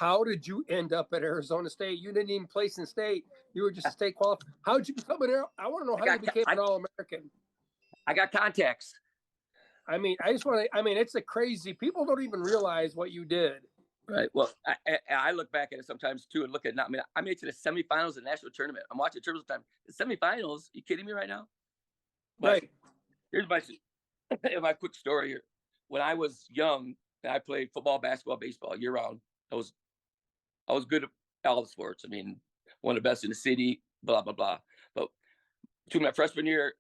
how did you end up at Arizona State? You didn't even place in state. You were just a state qualifier. How did you become an? I want to know how you became an All-American. I got contacts. I mean, I just want to. I mean, it's a crazy. People don't even realize what you did. Right. Well, I look back at it sometimes too, and look at it now. I mean, I made it to the semifinals of the national tournament. I'm watching tournaments time. The semifinals? You kidding me right now? But right. Here's my quick story here. When I was young, I played football, basketball, baseball year round. I was good at all the sports. I mean, one of the best in the city. Blah blah blah. But between my freshman year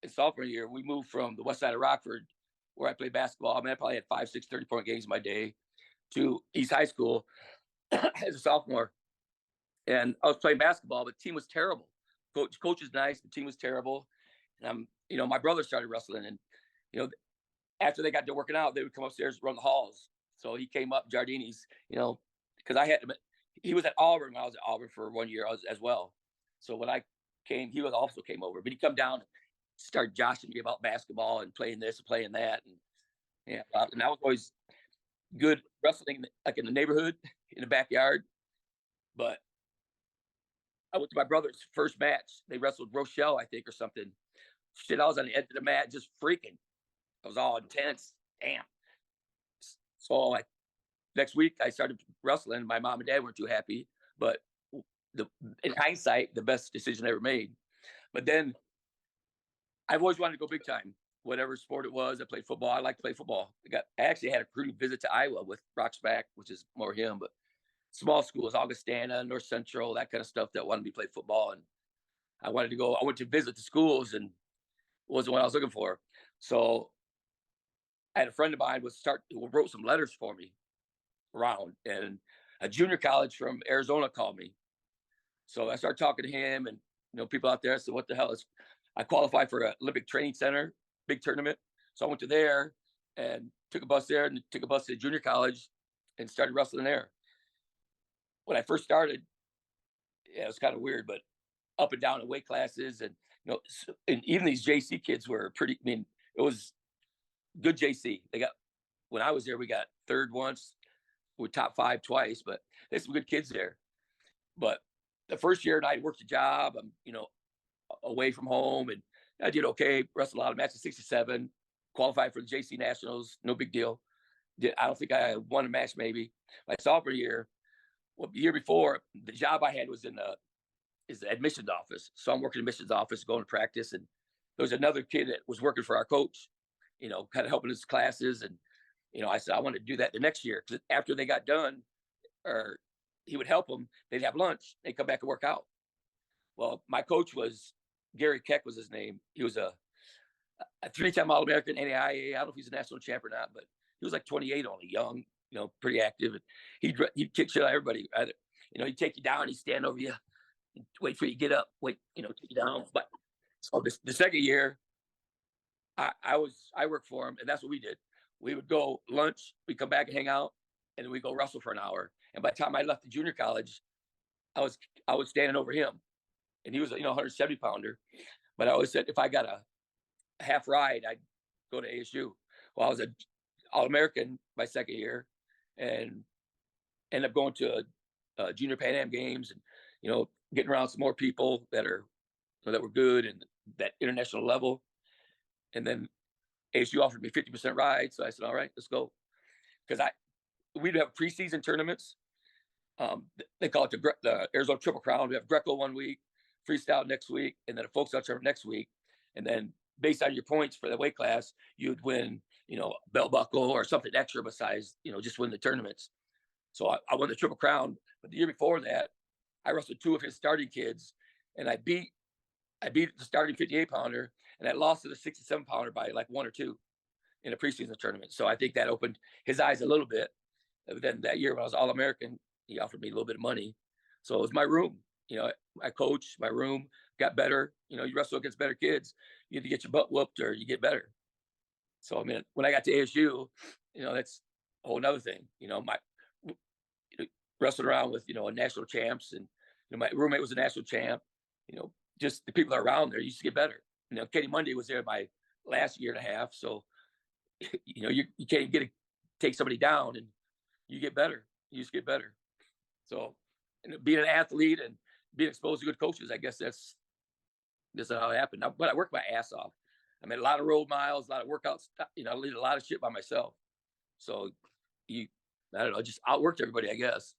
and sophomore year, we moved from the west side of Rockford, where I played basketball. I mean, I probably had 5, 6, 30-point games in my day, to East High School as a sophomore. And I was playing basketball, but the team was terrible. Coach is nice. The team was terrible. And my brother started wrestling, and, after they got done working out, they would come upstairs, run the halls. So he came up, Jardini's, because he was at Auburn when I was at Auburn for 1 year as well. So when I came, he also came over, but he come down and started joshing me about basketball and playing this and playing that. And I was always good wrestling, like in the neighborhood, in the backyard. But I went to my brother's first match. They wrestled Rochelle, I think, or something. Shit, I was on the edge of the mat just freaking. I was all intense. Damn. So next week, I started wrestling. My mom and dad weren't too happy. But in hindsight, the best decision I ever made. But then I've always wanted to go big time. Whatever sport it was, I played football. I like to play football. I actually had a recruiting visit to Iowa with Roxback, which is more him, but small schools, Augustana, North Central, that kind of stuff that wanted me to play football. And I wanted to go. I went to visit the schools, and it wasn't what I was looking for. So I had a friend of mine who wrote some letters for me around, and a junior college from Arizona called me. So I started talking to him, and people out there. I said, "What the hell is?" I qualified for an Olympic Training Center, big tournament. So I went to there and took a bus there, and took a bus to junior college, and started wrestling there. When I first started, it was kind of weird, but up and down in weight classes, and and even these JC kids were pretty. I mean, it was good JC. When I was there, we got third once, we top 5 twice, but there's some good kids there. But the first year, I worked a job. I'm away from home, and I did okay. Wrestled a lot of matches, 67, qualified for the JC Nationals, no big deal. I don't think I won a match, maybe. My sophomore year, the year before, the job I had was in the admissions office. So I'm working in the admissions office, going to practice, and there was another kid that was working for our coach, kind of helping his classes. And, I said, I want to do that the next year, because after they got done, or he would help them, they'd have lunch, they'd come back and work out. Well, my coach was Gary Keck was his name. He was a 3-time All-American NAIA. I don't know if he's a national champ or not, but he was like 28 only, young, pretty active. And he'd kick shit out of everybody. He'd take you down, he'd stand over you, wait for you to get up, take you down. But so the second year, I worked for him, and that's what we did. We would go lunch, we'd come back and hang out, and then we'd go wrestle for an hour. And by the time I left the junior college, I was standing over him. And he was, 170 pounder. But I always said, if I got a half ride, I'd go to ASU. Well, I was an All-American my second year, and ended up going to junior Pan Am games, and, getting around some more people that were good and that international level. And then ASU offered me 50% ride. So I said, all right, let's go. Because we'd have preseason tournaments. They call it the Arizona Triple Crown. We have Greco 1 week, freestyle next week, and then a folk style tournament next week. And then based on your points for the weight class, you'd win, belt buckle or something extra besides, just win the tournaments. So I won the Triple Crown. But the year before that, I wrestled 2 of his starting kids, and I beat the starting 58-pounder, and I lost to the 67-pounder by like 1 or 2 in a preseason tournament. So I think that opened his eyes a little bit. But then that year when I was All-American, he offered me a little bit of money. So it was my room. I coached, my room got better. You wrestle against better kids. You either get your butt whooped or you get better. So, I mean, when I got to ASU, that's a whole nother thing. Wrestled around with, a national champs, and, my roommate was a national champ. Just the people around there used to get better. Kenny Monday was there my last year and a half. So, you can't take somebody down, and you get better. You just get better. So, and being an athlete and being exposed to good coaches, I guess that's how it happened. But I worked my ass off. I made a lot of road miles, a lot of workouts. I did a lot of shit by myself. So I don't know, just outworked everybody, I guess.